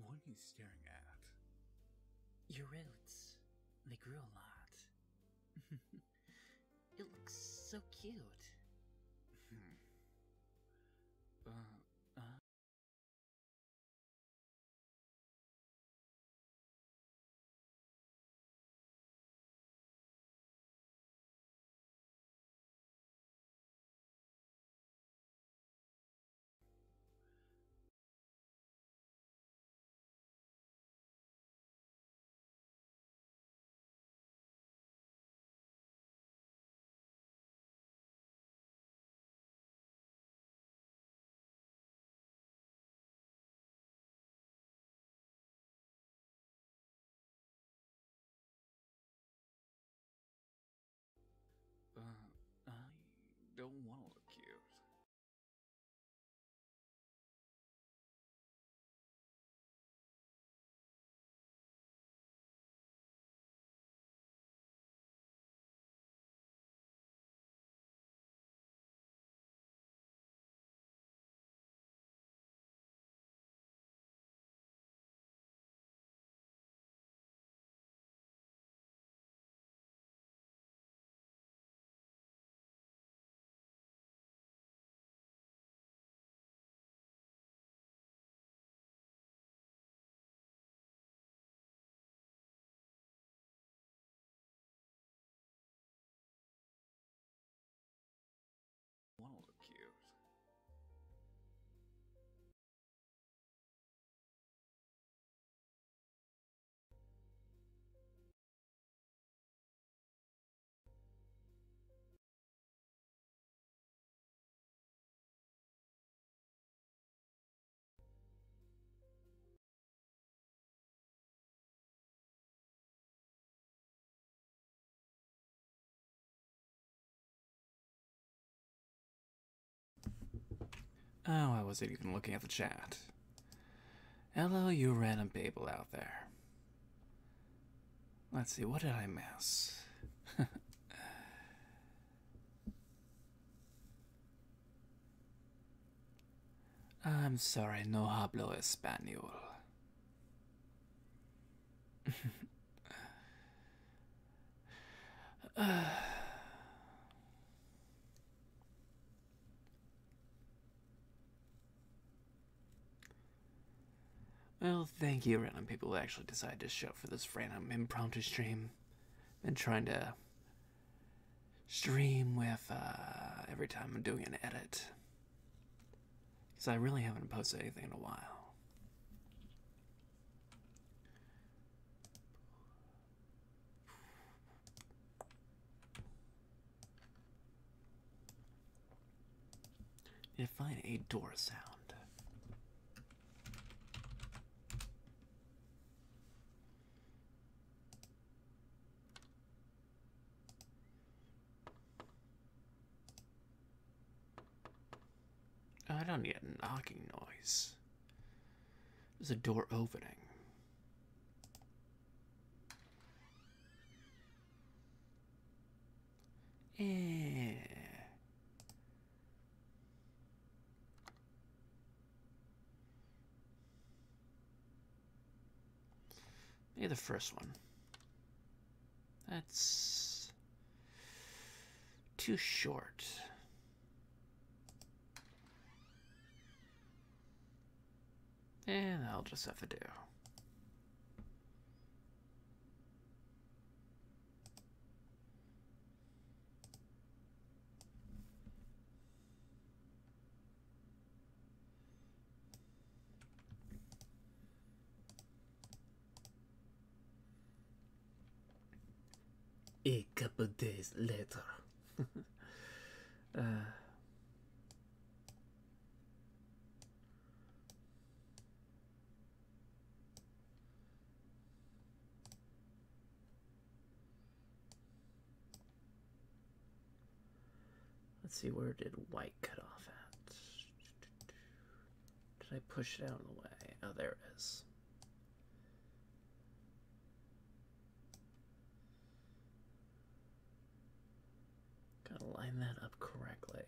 What are you staring at? Your roots. They grew a lot. It looks so cute. I don't want to look cute. Want to look cute. Oh, I wasn't even looking at the chat. Hello, you random people out there. Let's see, what did I miss? I'm sorry, no hablo español. Well, thank you, random people who actually decided to show up for this random impromptu stream. Been trying to stream with every time I'm doing an edit. Because I really haven't posted anything in a while. Need to find a door sound. Oh, I don't need a knocking noise. There's a door opening. Eh. Maybe the first one. That's too short. And I'll just have to do. A couple days later. Let's see, where did white cut off at? Did I push it out of the way? Oh, there it is. Gotta line that up correctly.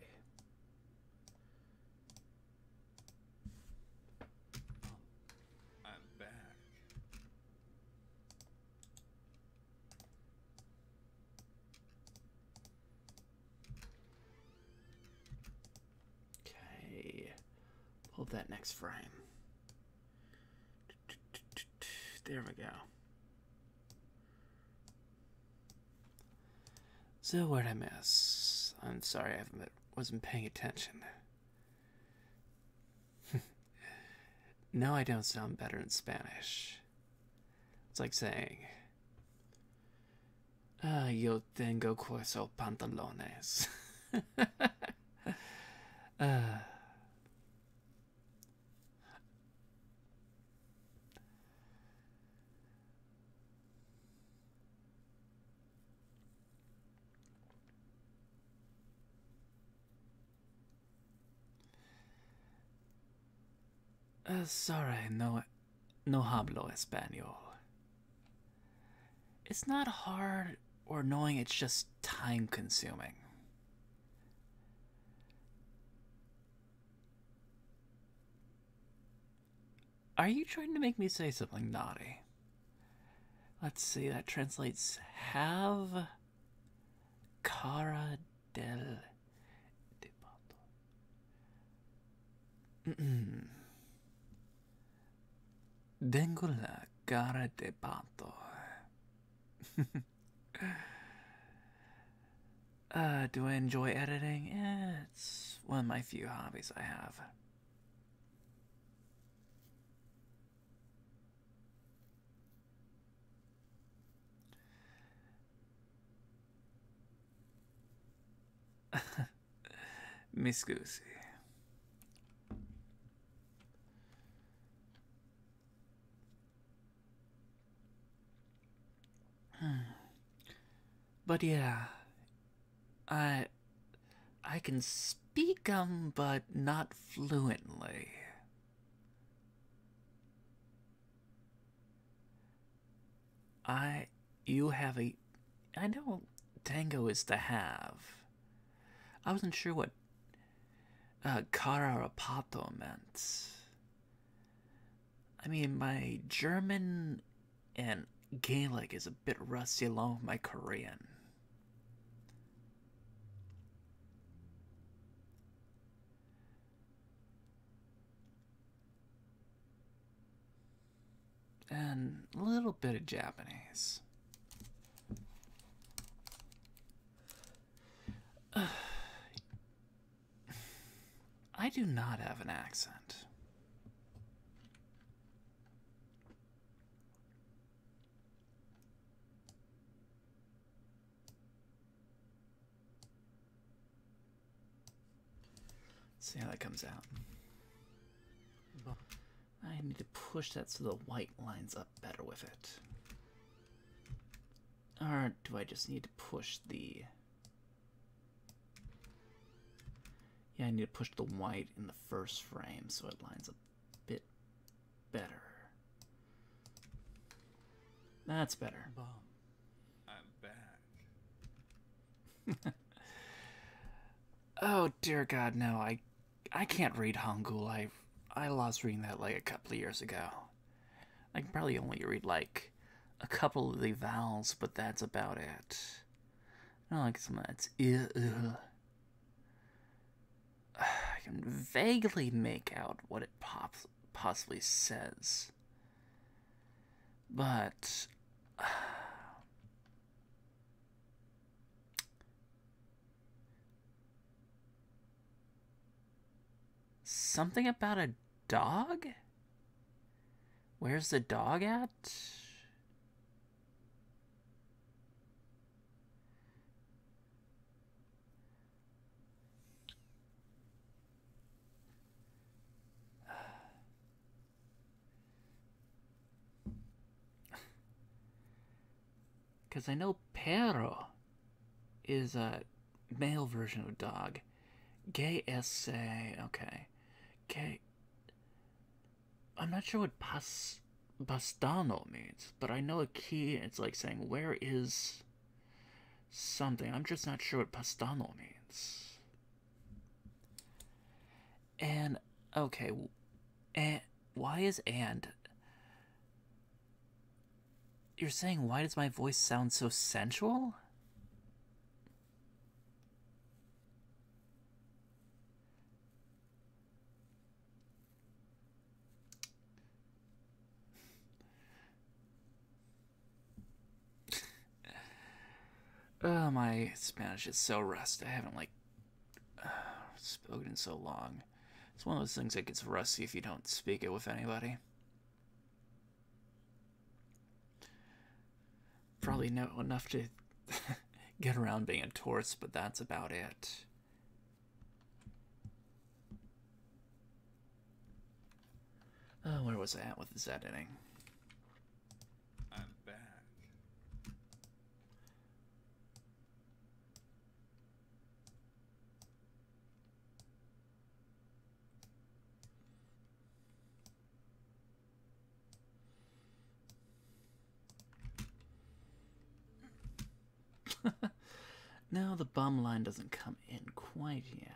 I'm back. that next frame. There we go. So where'd I miss? I'm sorry, wasn't paying attention. No, I don't sound better in Spanish. It's like saying, yo tengo cuatro pantalones. Sorry, no hablo español. It's not hard or annoying, it's just time consuming. Are you trying to make me say something naughty? Let's see, that translates have cara del depato. Tengo la cara de pato. Do I enjoy editing? It's one of my few hobbies I have. Mi scusi. But yeah, I can speak 'em, but not fluently. You have a, I know tango is to have. I wasn't sure what cara pato meant. I mean, my German and Gaelic is a bit rusty along with my Korean. And a little bit of Japanese. I do not have an accent. Let's see how that comes out. I need to push that so the white lines up better with it. Or do I just need to push the... Yeah, I need to push the white in the first frame so it lines up a bit better. That's better. Mom, I'm back. Oh dear God, no! I can't read Hangul. I lost reading that like a couple of years ago. I can probably only read like a couple of the vowels, but that's about it. I don't like some that's I can vaguely make out what it possibly says, but something about a dog? Where's the dog at? Because I know perro is a male version of dog. Gay essay, okay. Gay. I'm not sure what bastano means, but I know a key, it's like saying, where is something? I'm just not sure what bastano means. And, okay, and why is and? You're saying, why does my voice sound so sensual? Oh, my Spanish is so rusty. I haven't, like, spoken in so long. It's one of those things that gets rusty if you don't speak it with anybody. Probably know enough to get around being a tourist, but that's about it. Oh, where was I at with this editing? I'm back. No, the bum line doesn't come in quite yet.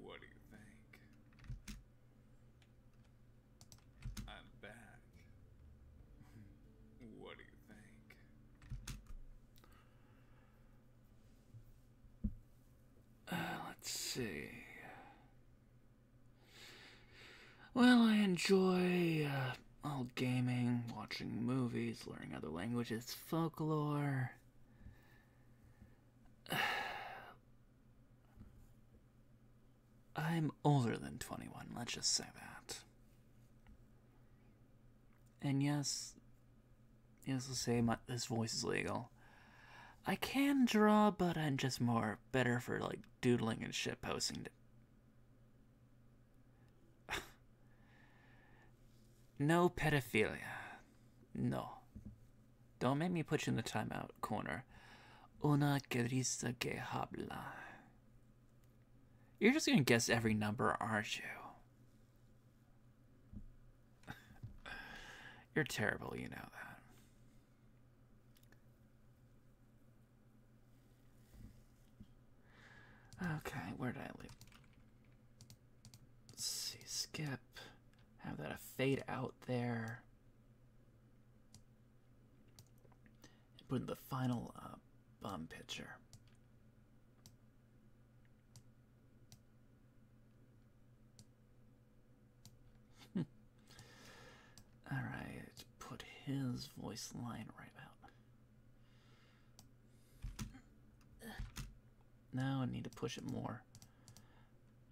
What do you think? I'm back. What do you think? Let's see. Well, I enjoy all gaming, watching movies, learning other languages, folklore. I'm older than 21, let's just say that. And yes, let's say this voice is legal. I can draw, but I'm just better for like doodling and shit posting. No pedophilia. No. Don't make me put you in the timeout corner. Una que risa que habla. You're just gonna guess every number, aren't you? You're terrible, you know that. Okay, where did I leave? Let's see, skip. Have that a fade out there. And put in the final bum picture. Alright, put his voice line right out. Now I need to push it more.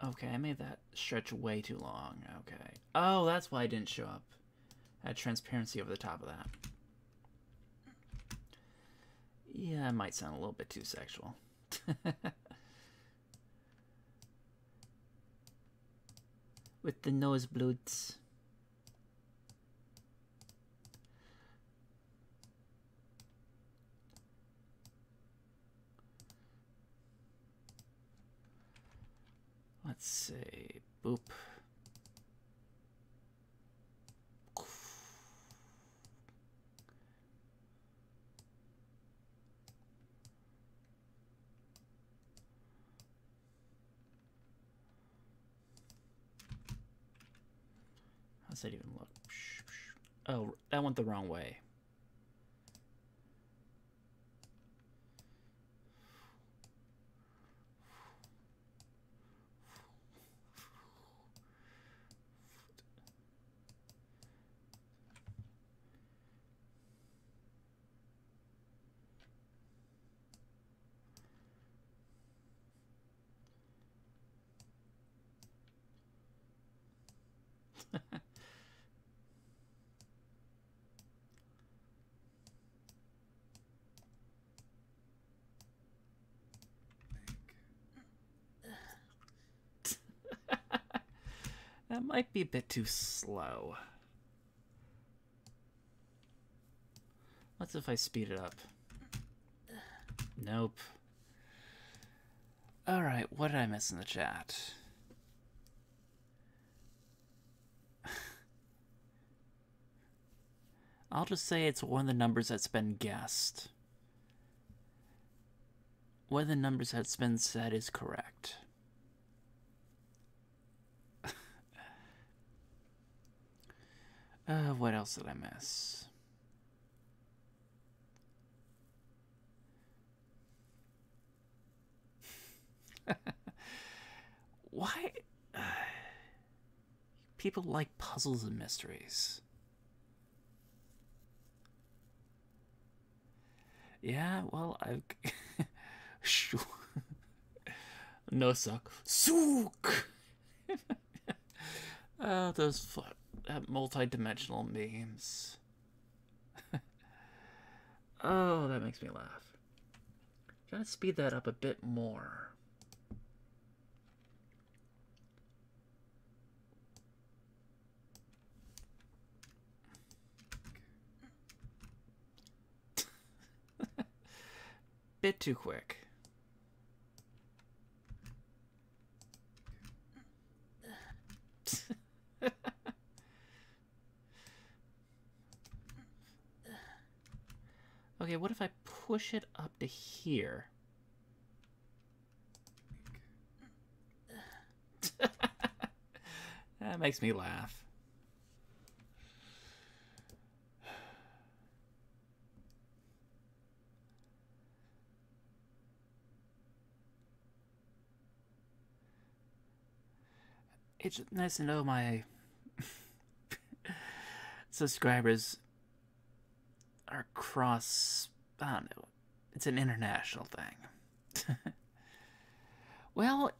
Okay, I made that stretch way too long. Okay. Oh, that's why I didn't show up. I had transparency over the top of that. Yeah, it might sound a little bit too sexual. With the nosebleeds. Let's see. Boop. How's that even look? Oh, that went the wrong way. That might be a bit too slow. What's if I speed it up? Nope. Alright, what did I miss in the chat? I'll just say it's one of the numbers that's been guessed. One of the numbers that's been said is correct. What else did I miss? Why? People like puzzles and mysteries. Yeah, well, I've. Sure. No suck. Sook! Oh, those multi-dimensional memes. Oh, that makes me laugh. Gotta speed that up a bit more. Bit too quick. Okay, what if I push it up to here? That makes me laugh. It's nice to know my subscribers are cross. I don't know. It's an international thing. Well,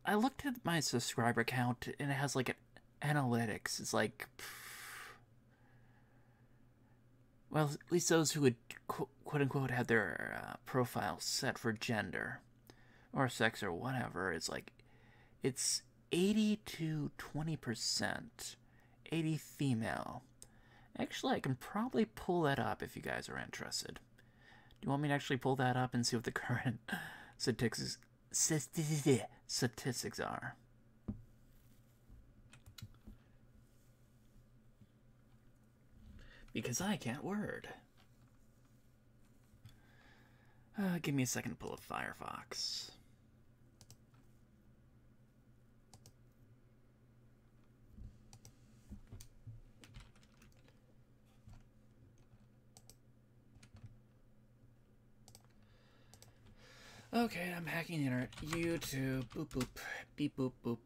I looked at my subscriber count and it has like an analytics. It's like. Well, at least those who would quote unquote have their profile set for gender or sex or whatever, it's 80 to 20%, 80 female. Actually, I can probably pull that up if you guys are interested. Do you want me to actually pull that up and see what the current statistics are? Because I can't word. Give me a second to pull up Firefox. Okay, I'm hacking the internet. YouTube. Boop boop. Beep boop boop.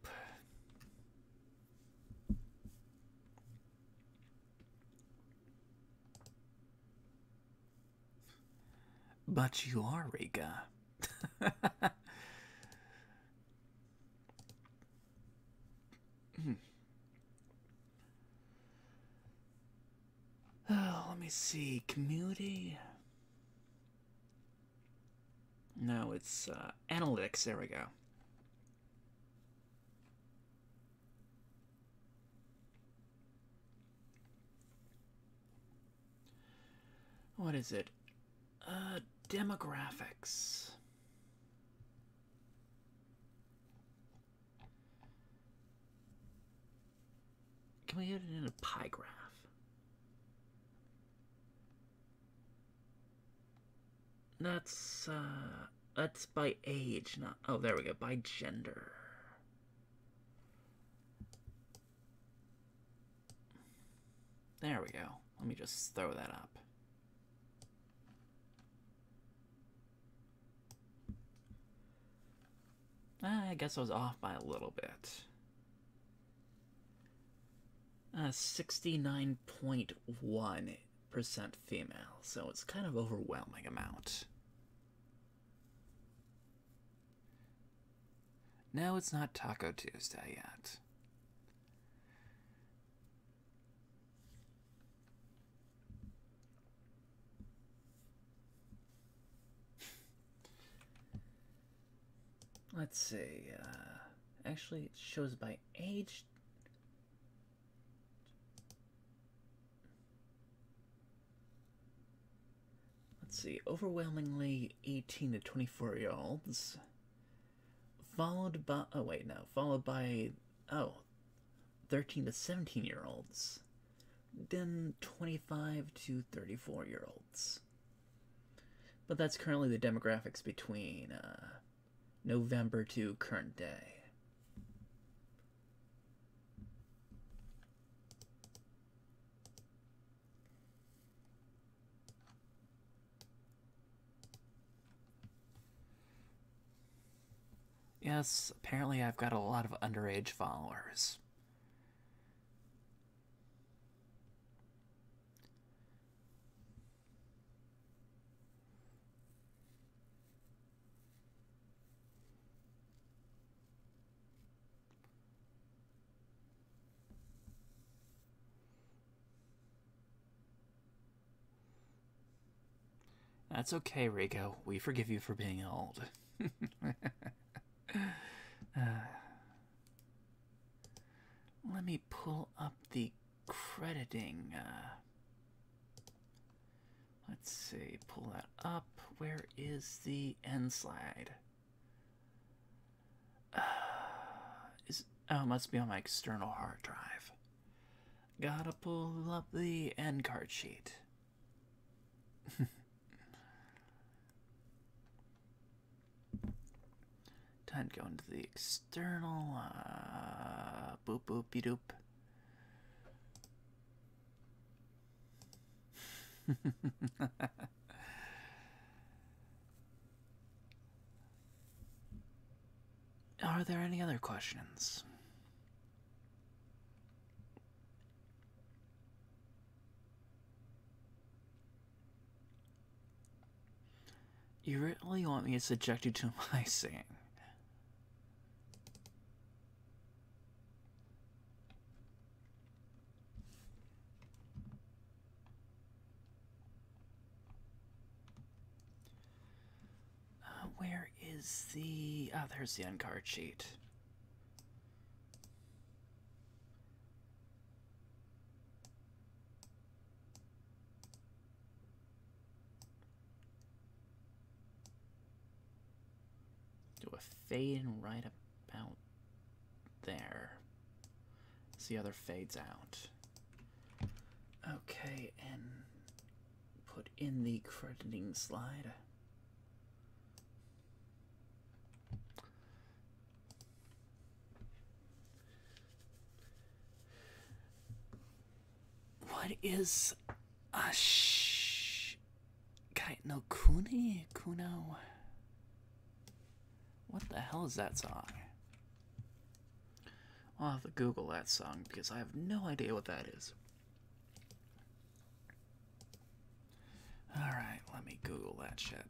But you are, Rika. Oh, let me see. Community. No, it's analytics. There we go. What is it? Demographics. Can we get it in a pie graph? That's by age, not. Oh, there we go. By gender. There we go. Let me just throw that up. I guess I was off by a little bit. 69.1% female, so it's kind of overwhelming amount. No, it's not Taco Tuesday yet. Let's see, actually it shows by age. Let's see, overwhelmingly 18 to 24-year-olds. Followed by, followed by, 13 to 17-year-olds. Then 25 to 34-year-olds. But that's currently the demographics between, November to current day. Yes, apparently I've got a lot of underage followers. That's okay, Rico. We forgive you for being old. Let me pull up the crediting. Let's see, pull that up. Where is the end slide? Oh, it must be on my external hard drive. Gotta pull up the end card sheet. Time to go into the external. Boop boopy doop. Are there any other questions? You really want me to subject you to my singing? Where is the... Oh, there's the end card sheet. Do a fade in right about there. So the other fades out. Okay, and put in the crediting slide. What is no Kuni? Kuno? What the hell is that song? I'll have to Google that song because I have no idea what that is. Alright, let me Google that shit.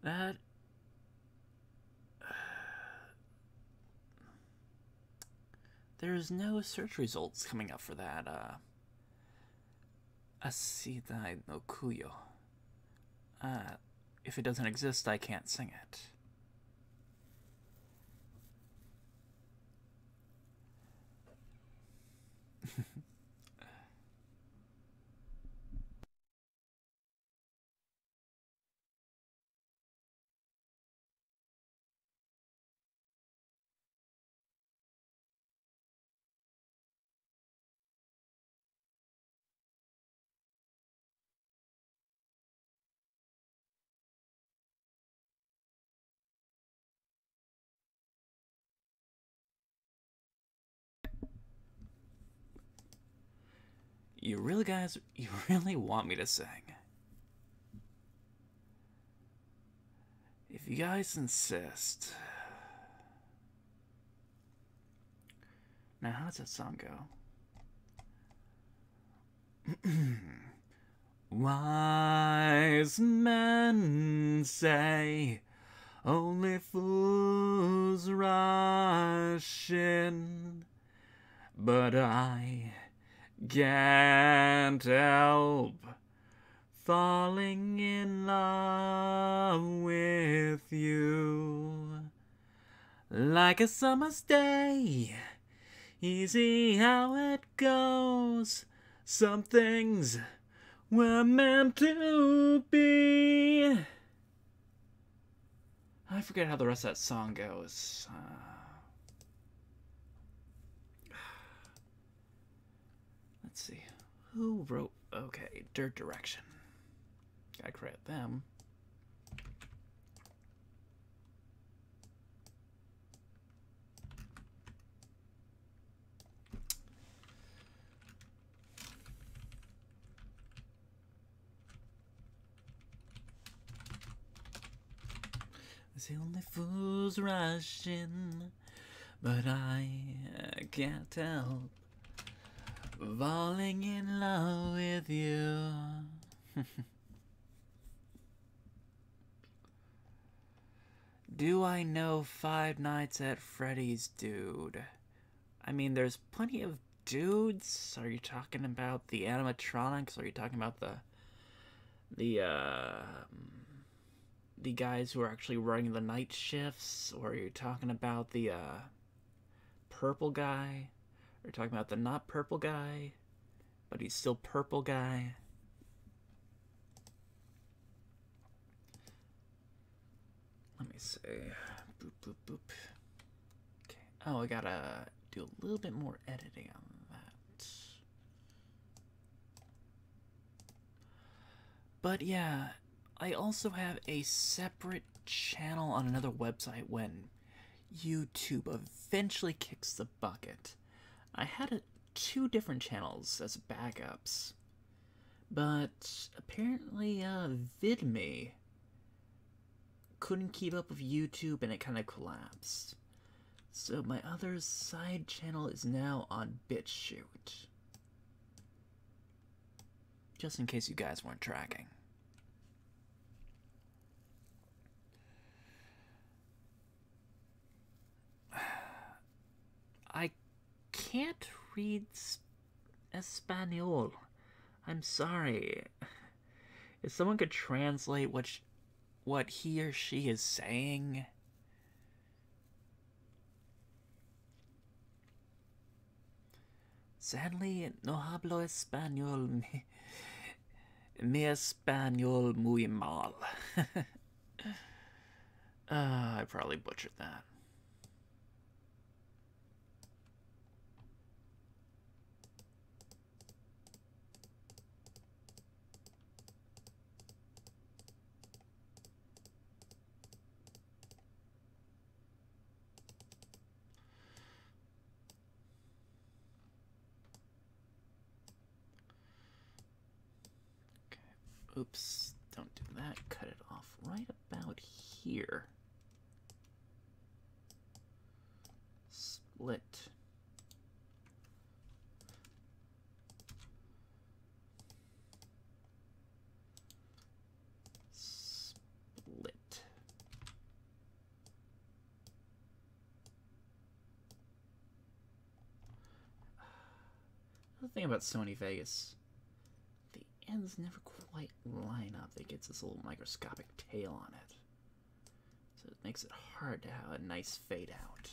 That... There's no search results coming up for that, Asidai no Kuyo. If it doesn't exist, I can't sing it. You really want me to sing? If you guys insist. Now, how does that song go? Wise men say only fools rush in, but I can't help falling in love with you. Like a summer's day, easy how it goes. Some things were meant to be. I forget how the rest of that song goes. Let's see. Who wrote... Okay, Dirt Direction. Gotta credit them. The only fools rushing, but I can't help falling in love with you. Do I know Five Nights at Freddy's, dude? I mean, there's plenty of dudes. Are you talking about the animatronics? Are you talking about the guys who are actually running the night shifts? Or are you talking about the purple guy? Are you talking about the not purple guy, but he's still purple guy? Let me see. Boop, boop, boop. Okay. Oh, I gotta do a little bit more editing on that. But yeah, I also have a separate channel on another website when YouTube eventually kicks the bucket. I had two different channels as backups, but apparently VidMe couldn't keep up with YouTube and it kind of collapsed. So my other side channel is now on BitChute. Just in case you guys weren't tracking. I can't read Espanol. I'm sorry. If someone could translate what he or she is saying. Sadly, no hablo español. Mi español muy mal. I probably butchered that. Oops, don't do that. Cut it off right about here. Split. Split. The thing about Sony Vegas, the ends never quite line up. It gets this little microscopic tail on it. So it makes it hard to have a nice fade out.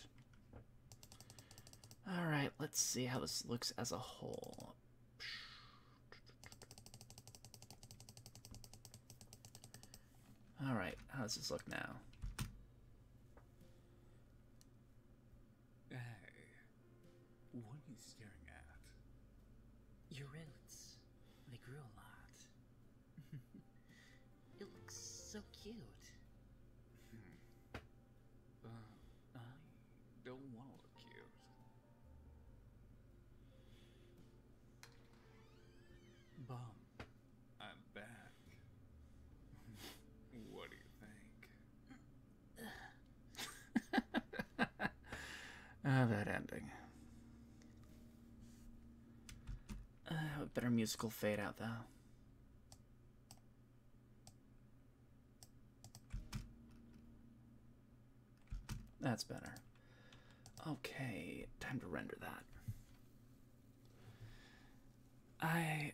Alright, let's see how this looks as a whole. Alright, how does this look now? Hey, what are you staring at? Your roots. They grew a lot. It looks so cute. I don't want to look cute. Bum. I'm back. What do you think? That ending. A better musical fade out, though. That's better. Okay, time to render that.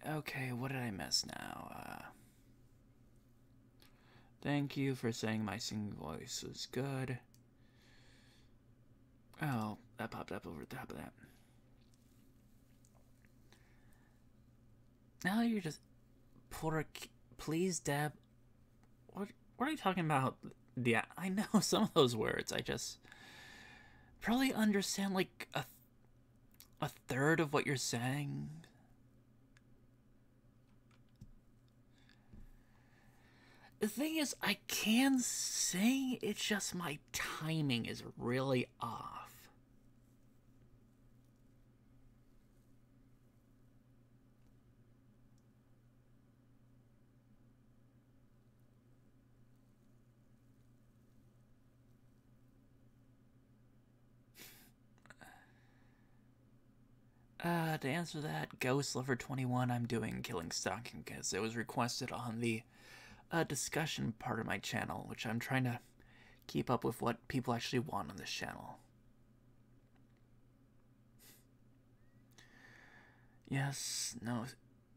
Okay, what did I miss now? Thank you for saying my singing voice was good. Oh, that popped up over the top of that. Now you're just... Please, Deb. What are you talking about? Yeah, I know some of those words. I just... probably understand, like, a third of what you're saying. The thing is, I can sing, it's just my timing is really off. To answer that, Ghost Lover 21, I'm doing Killing Stalking because it was requested on the discussion part of my channel, which I'm trying to keep up with what people actually want on this channel. Yes, no,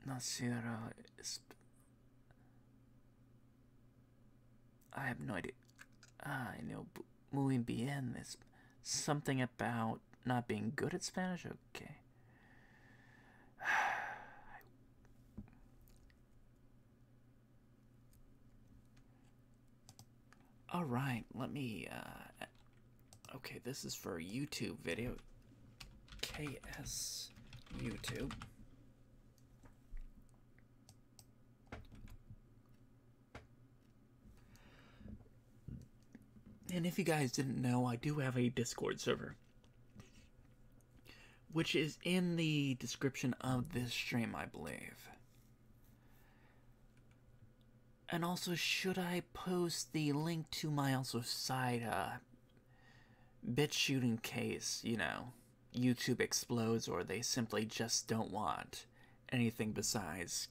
Nacero is... I have no idea. I know muy bien is something about not being good at Spanish? Okay. Alright, let me, okay, this is for a YouTube video. KS YouTube. And if you guys didn't know, I do have a Discord server, which is in the description of this stream, I believe. And also, should I post the link to my also side BitChute in case, you know, YouTube explodes or they simply just don't want anything besides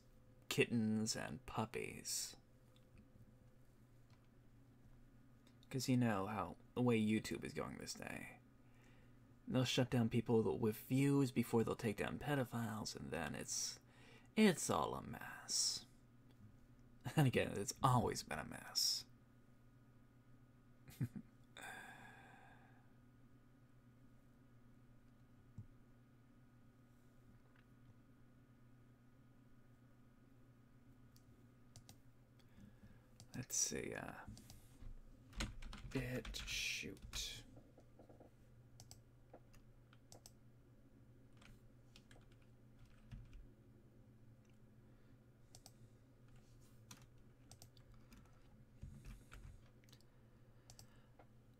kittens and puppies? Because you know how the way YouTube is going this day. They'll shut down people with views before they'll take down pedophiles, and then it's all a mess. And again, it's always been a mess. Let's see, BitChute.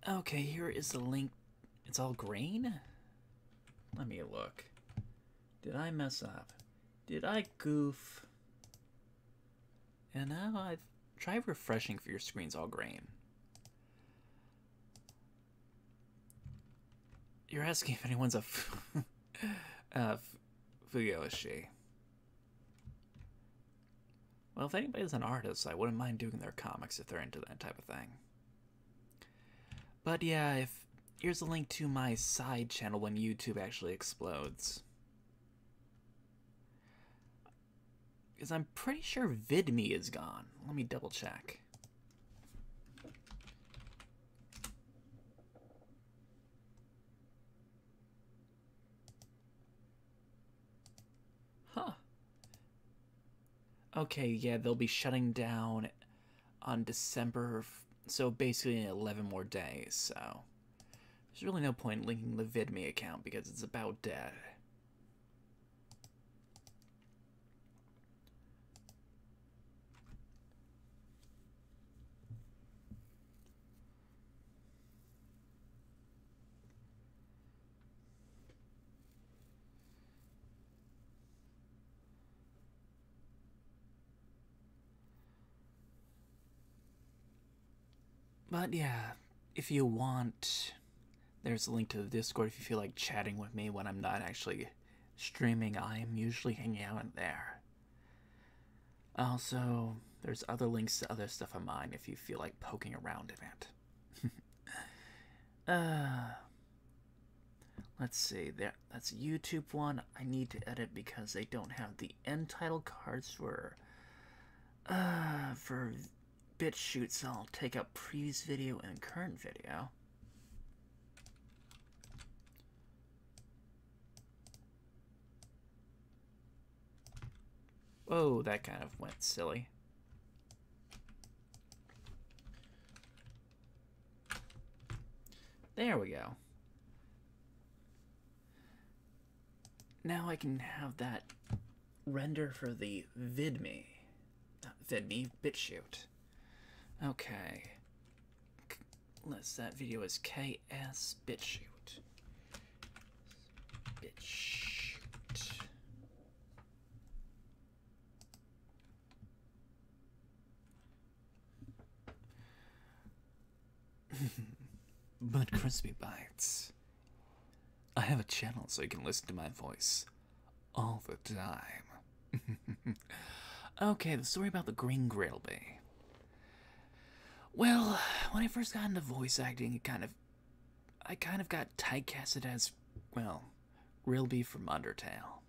Okay, here is the link. It's all green? Let me look. Did I mess up? Did I goof? And now I've tried refreshing for your screen's all green. You're asking if anyone's a Fuyoshi. Well, if anybody's an artist, I wouldn't mind doing their comics if they're into that type of thing. But yeah, here's a link to my side channel when YouTube actually explodes. Because I'm pretty sure VidMe is gone. Let me double check. Huh. Okay, yeah, they'll be shutting down on December, so basically in 11 more days, so there's really no point linking the VidMe account because it's about dead. But yeah, if you want, there's a link to the Discord if you feel like chatting with me when I'm not actually streaming. I am usually hanging out in there. Also, there's other links to other stuff of mine if you feel like poking around in it. Let's see, that's a YouTube one. I need to edit because they don't have the end title cards for BitChute, so I'll take up previous video and current video. Whoa, that kind of went silly. There we go. Now I can have that render for the VidMe. Not VidMe, BitChute. Okay. That video is KS BitChute. BitChute. But Crispy Bites. I have a channel so you can listen to my voice all the time. Okay, the story about the Green Grilby. Well, when I first got into voice acting, I kind of got typecasted as, well, Grilby from Undertale.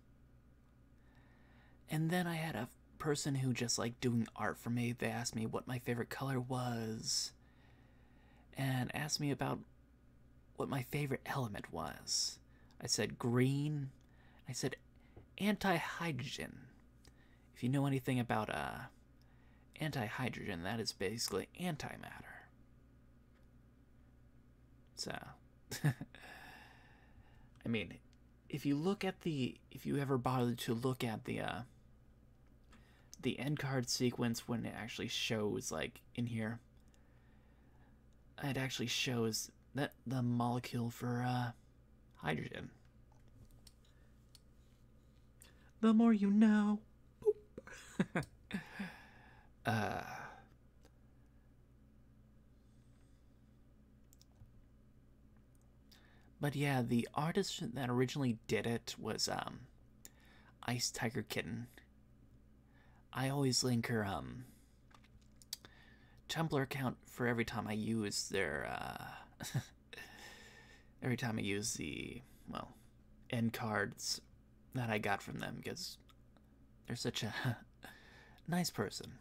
And then I had a person who just liked doing art for me. They asked me what my favorite color was, and asked me about what my favorite element was. I said green. I said anti-hydrogen. If you know anything about anti-hydrogen, that is basically antimatter. So, I mean, if you ever bothered to look at the end card sequence when it actually shows, like, in here, it actually shows that the molecule for hydrogen. The more you know. But yeah, the artist that originally did it was Ice Tiger Kitten. I always link her Tumblr account for every time I use their every time I use the, well, end cards that I got from them, because they're such a nice person.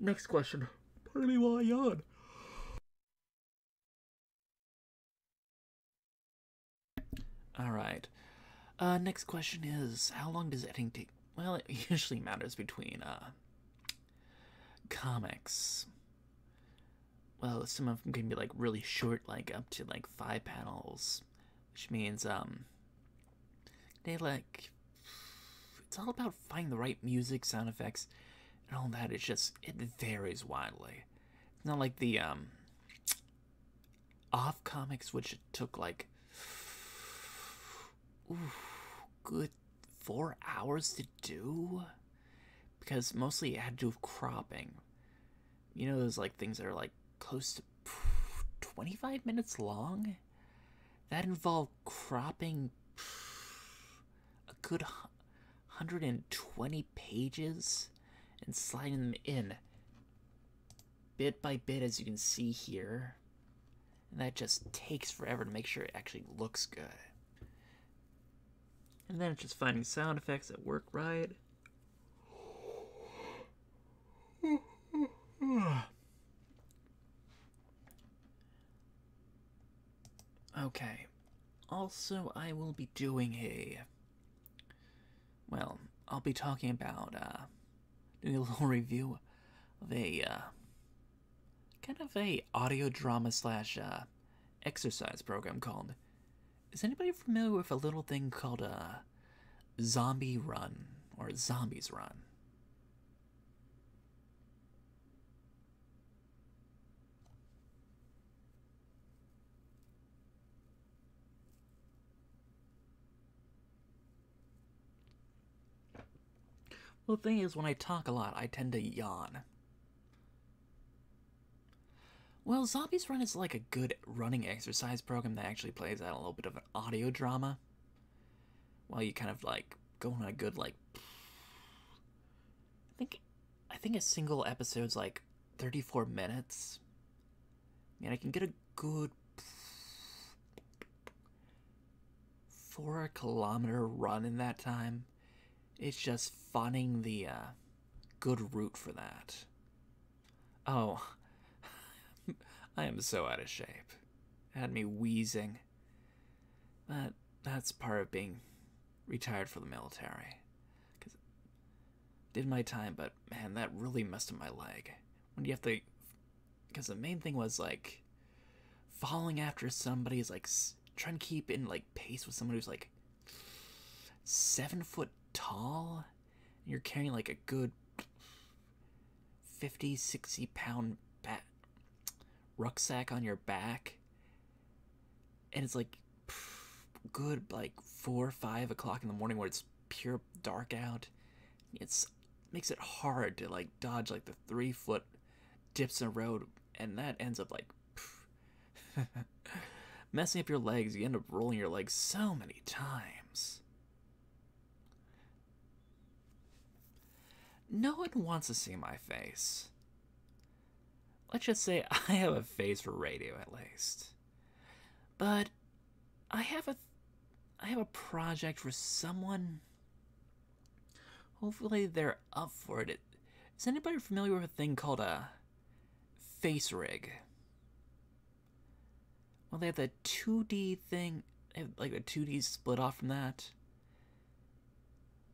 Next question. Pardon me while I yawn. Alright. Next question is, how long does editing take? Well, it usually matters between comics. Well, some of them can be like really short, like up to like 5 panels, which means they like, it's all about finding the right music, sound effects, and all that. It varies widely. It's not like the off comics, which took like good 4 hours to do, because mostly it had to do with cropping. You know, those like things that are like close to 25 minutes long? That involved cropping a good 120 pages and sliding them in bit by bit, as you can see here. And that just takes forever to make sure it actually looks good. And then it's just finding sound effects that work right. Okay. Also, I will be doing I'll be talking about, doing a little review of a, kind of a audio drama slash, exercise program called, is anybody familiar with a little thing called, Zombie Run, or Zombies Run? Well, the thing is, when I talk a lot, I tend to yawn. Well, Zombies Run is like a good running exercise program that actually plays out a little bit of an audio drama. While you kind of like go on a good, like, I think a single episode's like 34 minutes. And I can get a good 4-kilometer run in that time. It's just finding the good route for that. Oh, I am so out of shape. It had me wheezing. But that's part of being retired from the military. Cause did my time, but man, that really messed up my leg. When you have to, because the main thing was like following after somebody is like trying to keep in like pace with someone who's like 7 foot tall. And you're carrying like a good 50-60 pound rucksack on your back, and it's like good like 4 or 5 o'clock in the morning where it's pure dark out. It's makes it hard to like dodge like the 3-foot dips in a road, and that ends up like messing up your legs. You end up rolling your legs so many times. no one wants to see my face. Let's just say I have a face for radio at least. But I have a project for someone. Hopefully they're up for it. Is anybody familiar with a thing called a face rig? Well, they have the 2D thing, like a 2D split off from that.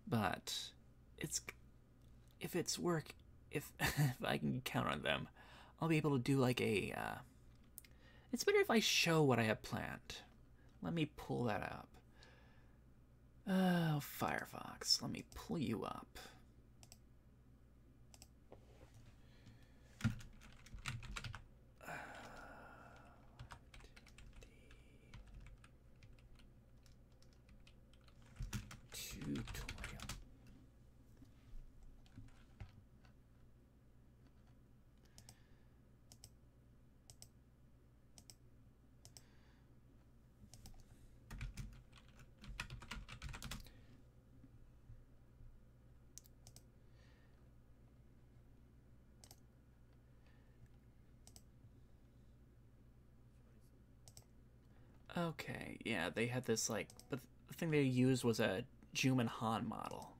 But if if I can count on them, I'll be able to do like a. It's better if I show what I have planned. Let me pull that up. Oh, Firefox, let me pull you up. Tutorial. Okay, yeah, they had this like, but the thing they used was a Juman Han model.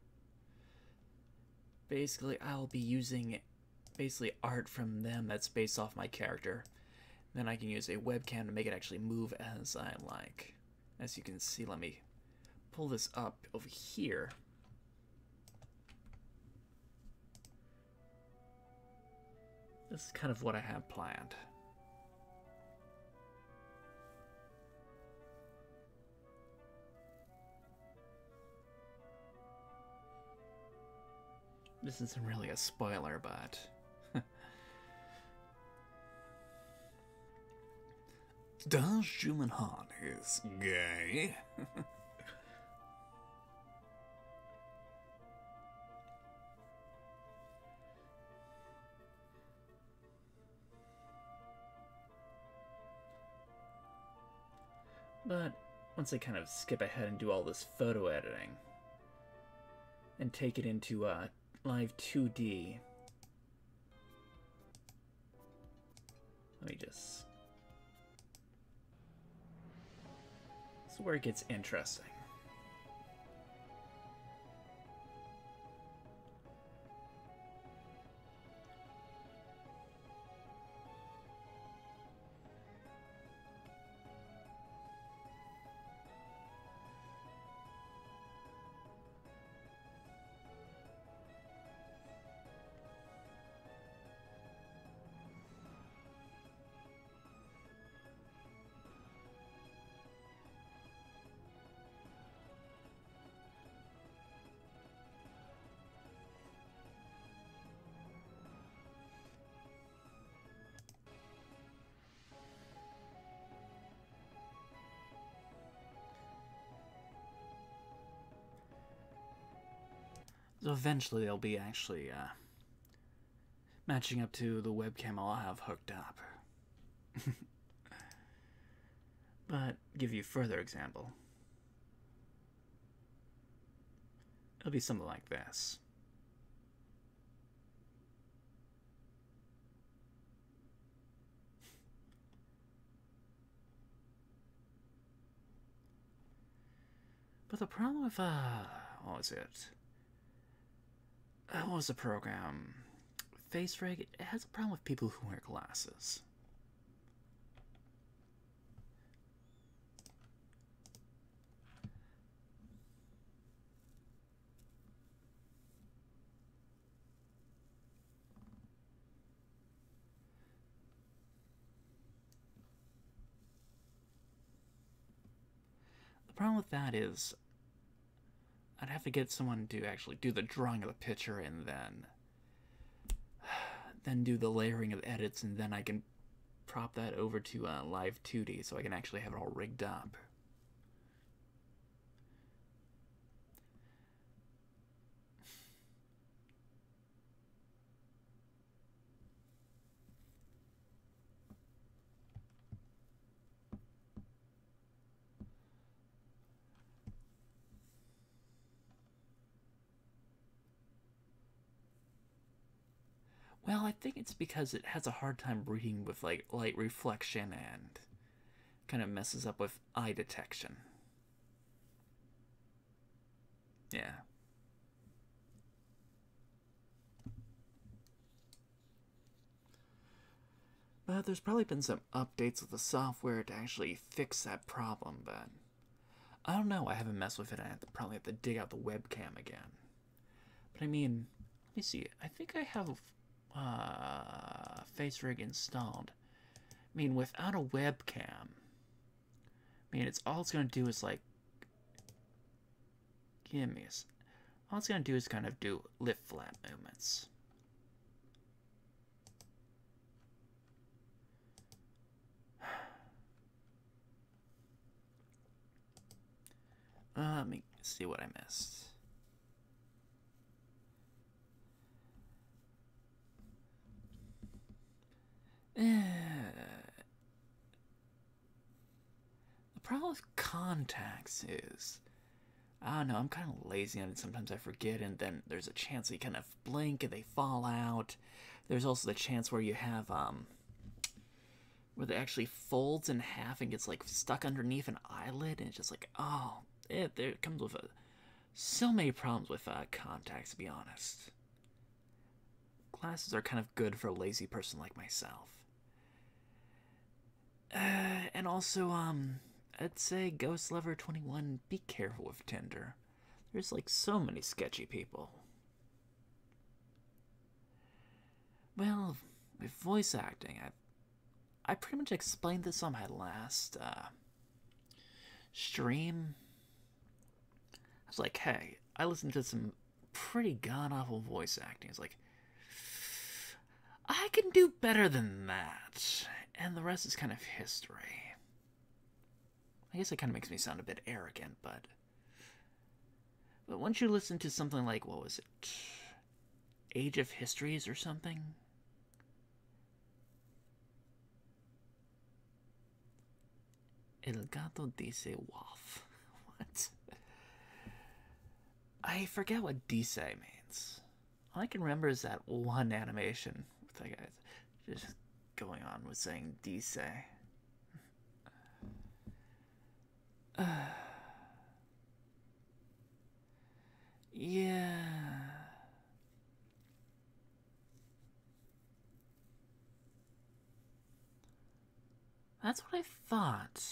Basically, I'll be using basically art from them that's based off my character. Then I can use a webcam to make it actually move as I like. As you can see, let me pull this up over here. This is kind of what I have planned. This isn't really a spoiler, but... Does Juman Han is gay? But once I kind of skip ahead and do all this photo editing and take it into Live 2D, let me just... This is where it gets interesting. So eventually they'll be actually matching up to the webcam I'll have hooked up. But give you a further example. It'll be something like this. But the problem with, what was it? What was the program? FaceRig, it has a problem with people who wear glasses. The problem with that is I'd have to get someone to actually do the drawing of the picture and then do the layering of edits, and then I can prop that over to Live 2D so I can actually have it all rigged up. Well, I think it's because it has a hard time reading with like light reflection and kind of messes up with eye detection. Yeah. But there's probably been some updates with the software to actually fix that problem, but I don't know. I haven't messed with it. I probably have to dig out the webcam again. But I mean, let me see. I think I have FaceRig installed. I mean, without a webcam, I mean, all it's going to do is like, all it's going to do is kind of do lift flap movements. Let me see what I missed. The problem with contacts is, I don't know, I'm kind of lazy on it. Sometimes I forget, and then there's a chance they kind of blink and they fall out. There's also the chance where you have, where it actually folds in half and gets, like, stuck underneath an eyelid, and it's just like, oh, it comes with so many problems with contacts, to be honest. Glasses are kind of good for a lazy person like myself. And also, I'd say Ghost Lover 21, be careful with Tinder. There's like so many sketchy people. Well, with voice acting, I pretty much explained this on my last stream. I was like, hey, I listened to some pretty god-awful voice acting. It's like, I can do better than that. And the rest is kind of history. I guess it kind of makes me sound a bit arrogant, but once you listen to something like, what was it? Age of Histories or something? El gato dice waf. What? I forget what dice means. All I can remember is that one animation with that guy just going on with saying dice. Yeah. That's what I thought.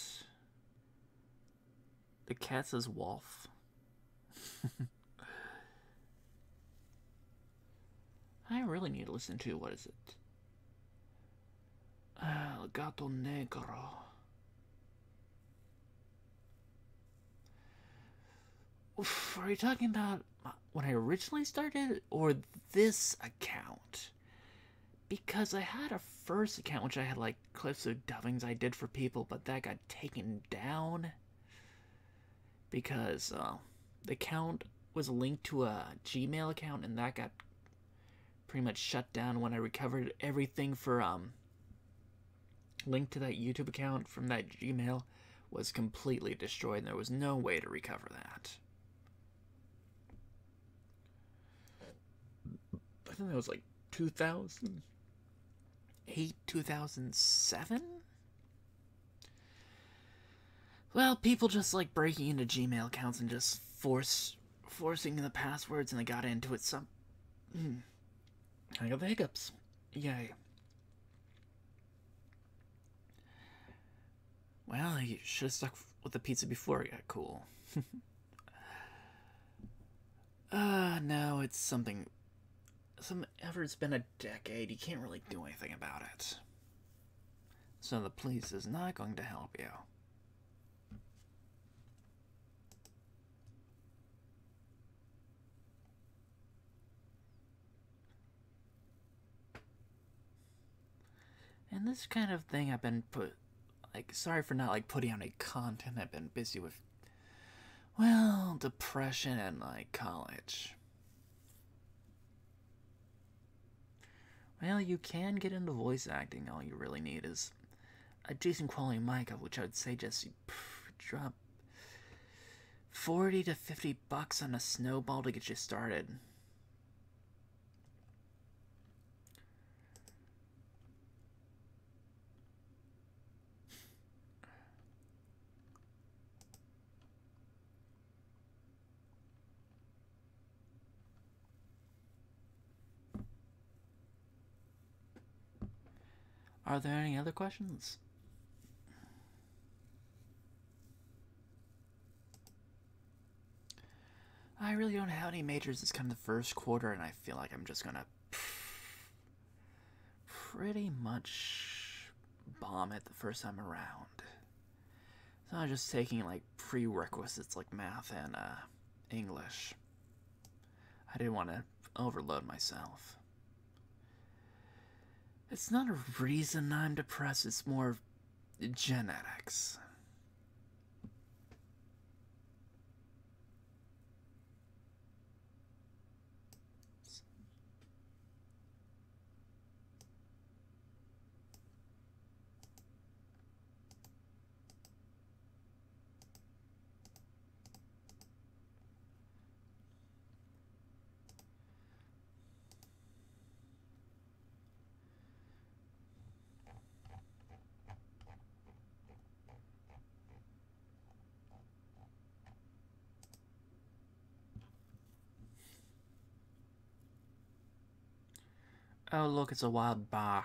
The cat says wolf. I really need to listen to, what is it? El Gato Negro. Oof, are you talking about when I originally started, or this account? Because I had a first account which I had like clips of dubbings I did for people, but that got taken down because the account was linked to a Gmail account, and that got pretty much shut down when I recovered everything for linked to that YouTube account from that Gmail was completely destroyed, and there was no way to recover that. I think that was like 2008, 2007? Well, people just like breaking into Gmail accounts and just forcing the passwords, and they got into it I got the hiccups. Yay. Well, you should have stuck with the pizza before it got cool. No, it's something. It's been a decade, you can't really do anything about it. So the police is not going to help you. And this kind of thing I've been sorry for not like putting out any content. I've been busy with, well, depression and like college. Well, you can get into voice acting. All you really need is a decent quality mic, of which I would say just drop 40 to 50 bucks on a snowball to get you started. Are there any other questions? I really don't have any majors this kind of the first quarter, and I feel like I'm just gonna pretty much bomb it the first time around. So I'm just taking like prerequisites like math and English. I didn't want to overload myself. It's not a reason I'm depressed, it's more genetics. Oh, look, it's a wild bar.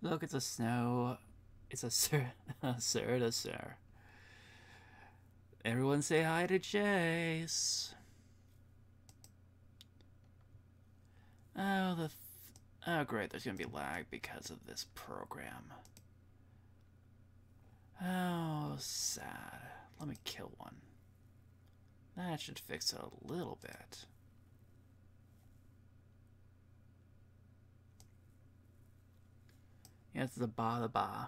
Look, it's a snow. It's a sir. Sir to sir. Everyone say hi to Jace. Oh, oh, great, there's gonna be lag because of this program. Oh, sad. Let me kill one. That should fix it a little bit. Yeah, it's the ba.